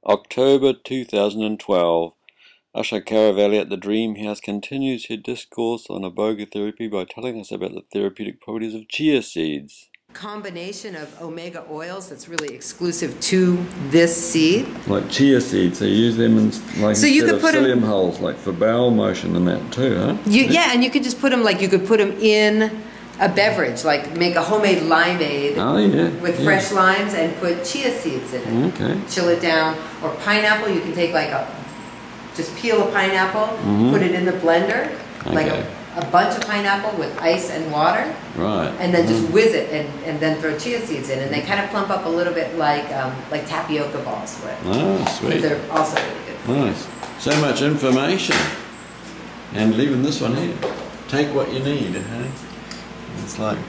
October 2012. Asha Carravelli at the Dream House continues her discourse on Ibogaine therapy by telling us about the therapeutic properties of chia seeds. Combination of omega oils that's really exclusive to this seed. Like chia seeds, so you use them in, like, so you instead could of put psyllium hulls, like for bowel motion and that too, huh? Yeah, and you could just put them, like you could put them in a beverage, like make a homemade limeade with fresh limes and put chia seeds in it. Okay. Chill it down. Or pineapple, you can take like just peel a pineapple, put it in the blender, like a bunch of pineapple with ice and water. Right. And then just whiz it and then throw chia seeds in. And they kind of plump up a little bit like tapioca balls would. Oh, sweet. But they're also really good for Nice. So much information. And leaving this one here. Take what you need, eh? It's like,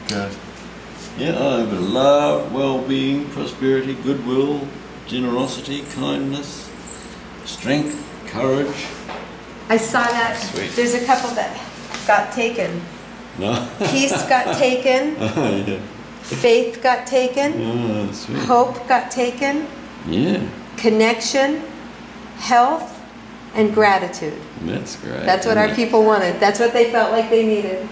love, well-being, prosperity, goodwill, generosity, kindness, strength, courage. I saw that. Sweet. There's a couple that got taken. No. Peace got taken. Oh, yeah. Faith got taken. Oh, sweet. Hope got taken. Yeah. Connection, health, and gratitude. That's great. That's what our people wanted. That's what they felt like they needed.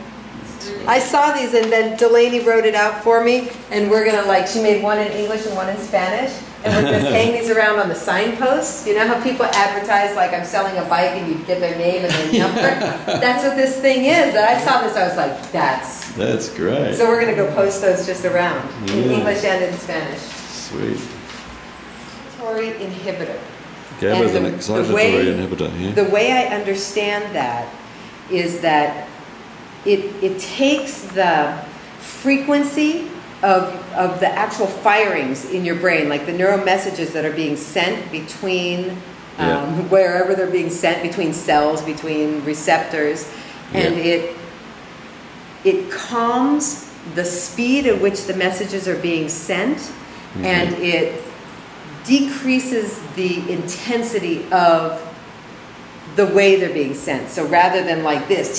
I saw these, and then Delaney wrote it out for me, and we're gonna she made one in English and one in Spanish, and we're gonna hang these around on the signposts. You know how people advertise, like, I'm selling a bike, and you get their name and their number? That's what this thing is. And I saw this, I was like, that's great. So we're gonna go post those just around, in English and in Spanish. Sweet. Excitatory inhibitor. Gaba is an excitatory inhibitor, yeah. The way I understand that is that it takes the frequency of the actual firings in your brain, like the neural messages that are being sent between wherever they're being sent, between cells, between receptors, and it calms the speed at which the messages are being sent, and it decreases the intensity of the way they're being sent. So rather than like this,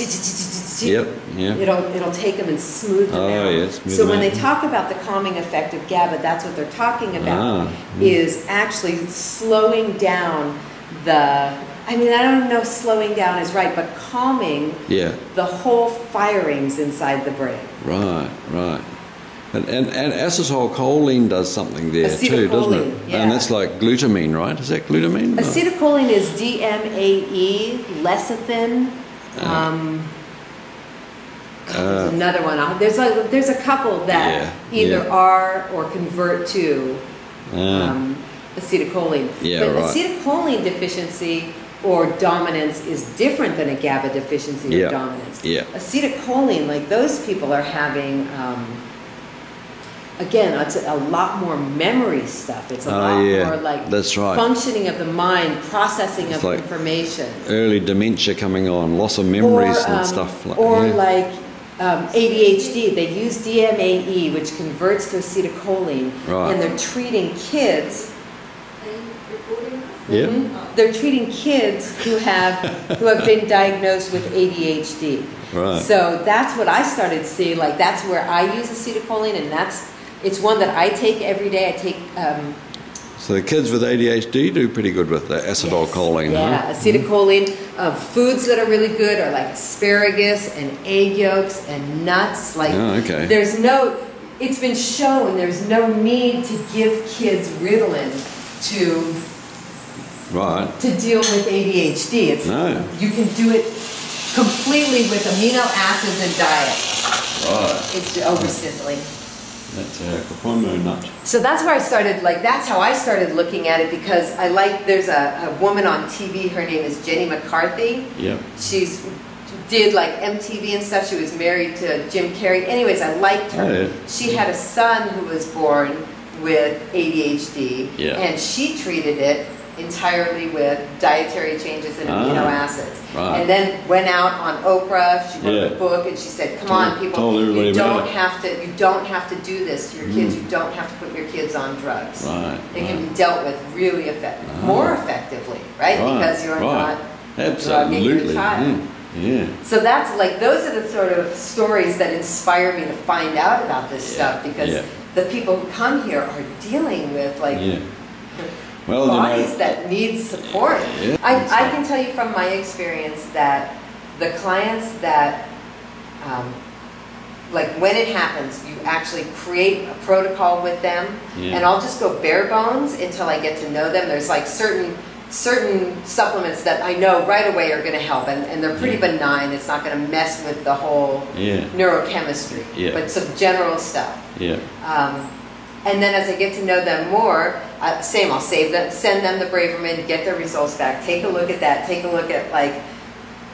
it'll take them and smooth them out. So when they talk about the calming effect of GABA, that's what they're talking about, is actually slowing down I don't know if slowing down is right, but calming the whole firings inside the brain. Right, right. And acetylcholine does something there too, doesn't it? Yeah. And that's like glutamine, right? Is that glutamine? Acetylcholine is DMAE, lecithin. There's another one. There's a couple that either are or convert to acetylcholine. But acetylcholine deficiency or dominance is different than a GABA deficiency or dominance. Acetylcholine, like those people are having. Again, it's a lot more memory stuff. It's a lot more like functioning of the mind, processing of information. Early dementia coming on, loss of memories and stuff. Like ADHD, they use DMAE, which converts to acetylcholine, and they're treating kids. They're treating kids who have been diagnosed with ADHD. Right. So that's what I started seeing. Like that's where I use acetylcholine, and it's one that I take every day. I take. So the kids with ADHD do pretty good with the acetylcholine. Acetylcholine. Foods that are really good are like asparagus and egg yolks and nuts. Like it's been shown there's no need to give kids Ritalin to deal with ADHD. You can do it completely with amino acids and diet. Right. It's over-sizzling. That's a cocoa nut. So that's where I started, that's how I started looking at it, because there's a woman on TV, her name is Jenny McCarthy. Yeah. She's did like MTV and stuff. She was married to Jim Carrey. Anyways, I liked her. Oh, yeah. She had a son who was born with ADHD, and she treated it entirely with dietary changes and amino acids. Right. And then went out on Oprah. She wrote a book, and she said, "Come on, people, you don't have to do this to your kids. You don't have to put your kids on drugs. Right. It can be dealt with really more effectively, right? Because you're not drugging your child." Yeah. So that's those are the sort of stories that inspire me to find out about this stuff, because the people who come here are dealing with Well, bodies that need support. Yeah, I can tell you from my experience that the clients that, like when it happens, you actually create a protocol with them, and I'll just go bare bones until I get to know them. There's like certain supplements that I know right away are going to help, and they're pretty benign. It's not going to mess with the whole neurochemistry, but some general stuff. And then as I get to know them more, same, I'll save them, send them the Braverman, get their results back, take a look at that, take a look at like,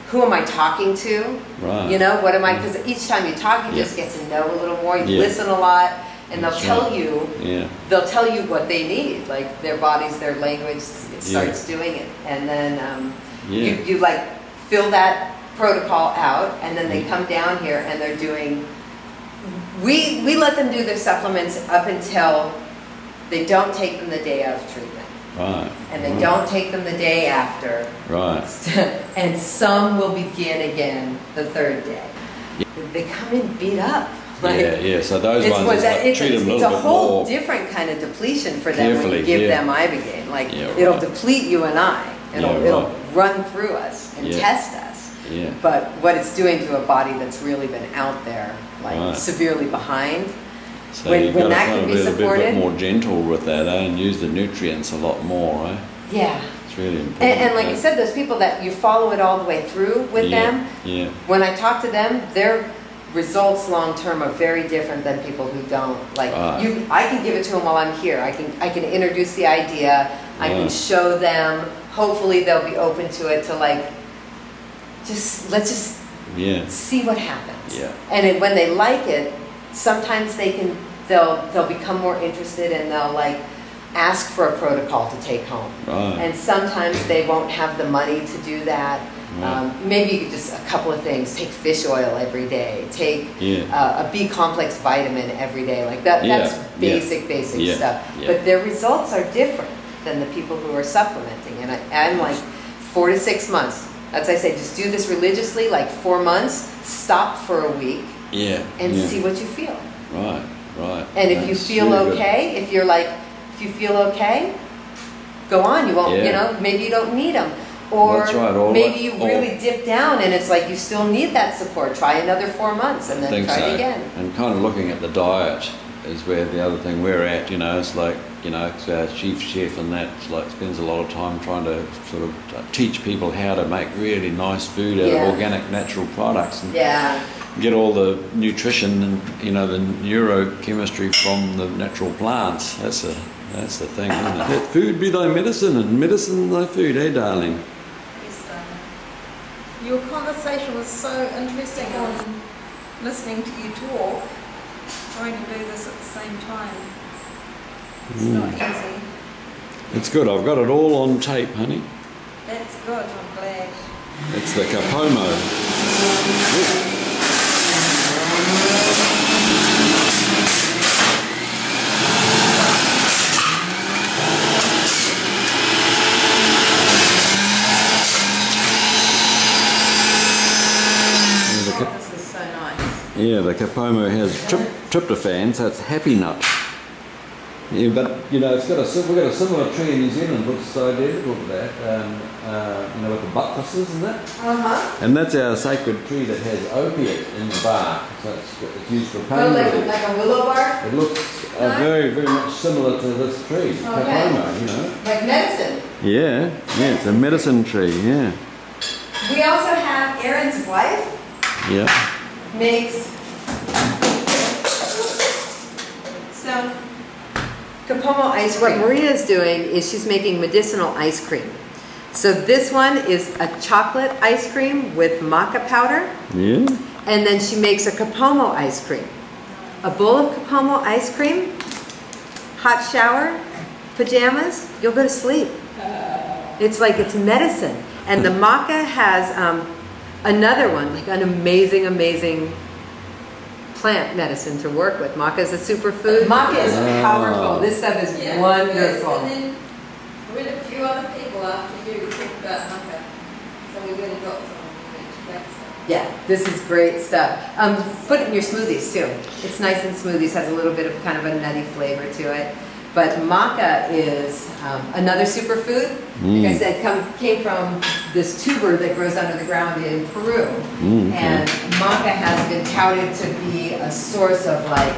who am I talking to? Right. You know, what am I, because each time you talk, you just get to know a little more, you listen a lot, and they'll tell you what they need, like their bodies, their language, it starts doing it. And then you like fill that protocol out, and then they come down here and they're doing, we let them do their supplements up until they don't take them the day of treatment. Right. And they don't take them the day after. Right. And some will begin again the third day. They come in beat up. Like, so those ones, treat them a little bit more. It's a whole different kind of depletion for them when you give them Ibogaine. Like, it'll deplete you and I. It'll run through us and test us. But what it's doing to a body that's really been out there, like severely behind, so when you've got that to can kind be of be a supported, bit more gentle with that, and use the nutrients a lot more, Yeah. It's really important. And like you said, those people that you follow it all the way through with them, when I talk to them, their results long term are very different than people who don't. Like I can give it to them while I'm here. I can introduce the idea. I can show them. Hopefully they'll be open to it. To like, let's just see what happens. And when they like it, sometimes they'll become more interested, and they'll like ask for a protocol to take home. And sometimes they won't have the money to do that. Maybe just a couple of things. Take fish oil every day. Take a B complex vitamin every day. Like that. That's basic stuff. But their results are different than the people who are supplementing. And I'm like 4 to 6 months. As I say, just do this religiously, like 4 months. Stop for a week. And see what you feel. Right. And if you feel okay, if you feel okay, go on. You won't. You know, maybe you don't need them. Or maybe you really dip down and it's like you still need that support. Try another 4 months and then try it again. And kind of looking at the diet is where the other thing we're at, you know, it's like, you know, our chief chef and that like spends a lot of time trying to sort of teach people how to make really nice food out of organic natural products and get all the nutrition and, you know, the neurochemistry from the natural plants. That's the thing, isn't it? Let food be thy medicine and medicine thy food, eh, darling? Yes, darling. Your conversation was so interesting. I was listening to you talk, trying to do this at the same time. It's not easy. It's good. I've got it all on tape, honey. That's good. I'm glad. It's the Capomo. This is so nice. Yeah, the Capomo has tryptophan, so it's happy nut. Yeah, but you know, we've got a similar tree in New Zealand, which is identical to that. You know, with the buttresses and that. And that's our sacred tree that has opiate in the bark, so it's used for pain relief. Like a willow bark. It looks very, very much similar to this tree, Capomo. You know, like medicine. Yeah, it's a medicine tree. Yeah. We also have Aaron's wife. Makes Capomo ice cream. What Maria's doing is she's making medicinal ice cream. So this one is a chocolate ice cream with maca powder. And then she makes a Capomo ice cream. A bowl of Capomo ice cream, hot shower, pajamas, you'll go to sleep. It's like it's medicine. And the maca has another one, like an amazing plant medicine to work with. Maca is a superfood. Maca is powerful. This stuff is wonderful. Yes, and then we had a few other people after you talked about maca, so we really got some that stuff. Yeah, this is great stuff. Put it in your smoothies too. It's nice in smoothies. Has a little bit of kind of a nutty flavor to it. But maca is another superfood. Like I said, came from this tuber that grows under the ground in Peru. And maca has been touted to be a source of like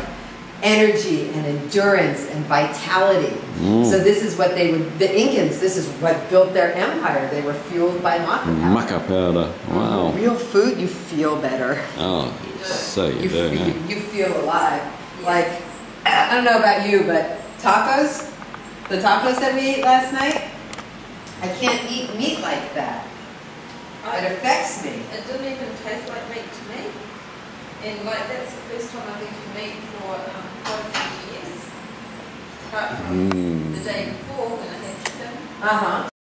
energy and endurance and vitality. So this is what they would, the Incans, this is what built their empire. They were fueled by maca powder. Maca powder, wow. Real food, you feel better. Oh, so you do, yeah. You feel alive. Like, I don't know about you, but tacos, the tacos that we ate last night, I can't eat meat like that. It affects me. It didn't even taste like meat to me. And like that's the first time I've eaten meat for quite a few years. Apart from the day before when I had chicken.